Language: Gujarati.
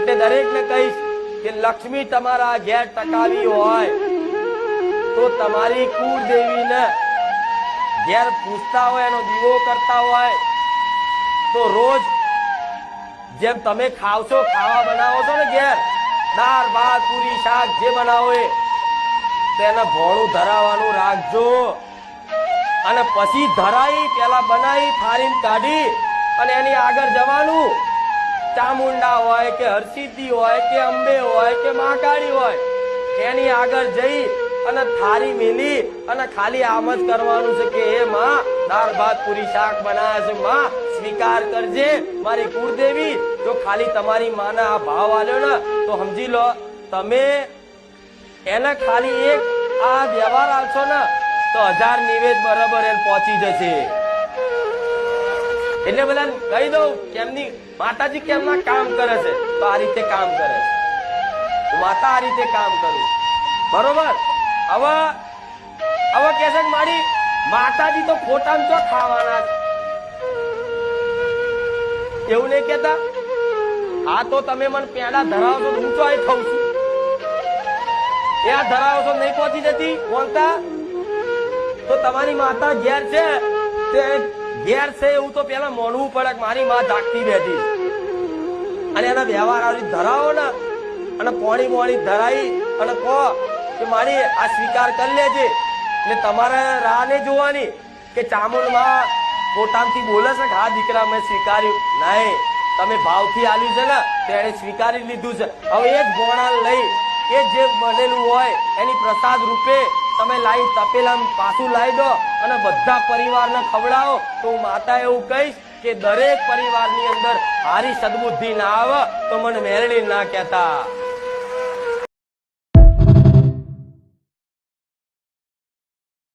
એટલે દરેકને કહીશ કે લક્ષ્મી તમારા ઘેર ટકાવી હોય તો તમારી કુળદેવીને ઘેર પૂછતા હોય, એનો દીવો કરતા હોય તો રોજ જેમ તમે ખાવશો, ખાવા બનાવો છો ને ઘેર, દાળ ભાત પૂરી શાક જે બનાવો એ તેને ભોળું ધરાવવાનું રાખજો. અને પછી ધરાઈ પેલા બનાવી થાળી કાઢી અને એની આગળ જવાનું. ચામુંડા હોય કે હરસિદ્ધિ હોય કે અંબે હોય કે મહાકાળી હોય, એની આગળ જઈ અને થાળી મેલી અને ખાલી આમ જ કરવાનું છે કે હે માં, દાળ ભાત પૂરી શાક બનાવ્યા છે, માં સ્વીકાર કરજે મારી કુળદેવી. જો ખાલી તમારી માના આ ભાવ આલ્યો ને તો સમજી લો તમે એને ખાલી એક આ વ્યવહાર આવશો ને તો 1000 નિવેદ બરાબર એને પહોંચી જશે. એટલે બધા કહી દઉં કેમની માતાજી કેમના કામ કરે છે, તો આ રીતે કામ કરે છે. માતા આ રીતે કામ કરું બરોબર. હવે કે છે મારી માતાજી તો ખોટા ચો ખાવાના, એવું નહીં કેતા. આ તો તમે મને પેલા ધરાવશો હું તો અહીં ખાઉં છું, એ આ ધરાવશો નહીં પહોંચી જતી બોલતા તો તમારી માતા ઘેર છે તે ઘેર છે એવું તો પેલા માનવું પડે કે મારી માં જાગતી બેઠી અને એના વ્યવહાર આવી ધરાવો ને અને પોણી ધરાઈ અને કહો કે મારી આ સ્વીકાર કરી લેજે. એટલે તમારે રાહ નહીં જોવાની કે ચામુંડમાં પોતાથી બોલે છે કે હા દીકરા મેં સ્વીકાર્યું. નહીં, તમે ભાવથી આલ્યું છે ને તો એને સ્વીકારી લીધું છે. હવે એ જ ગોણા લઈ એ જે બનેલું હોય એની પ્રસાદ રૂપે તમે લાવી તપેલા પાછું લાવી દો અને બધા પરિવારને ખવડાવો. તો હું માતા એવું કહીશ કે દરેક પરિવારની અંદર હારી સદબુદ્ધિ ના આવે તો મને મેરડી ના કહેતા.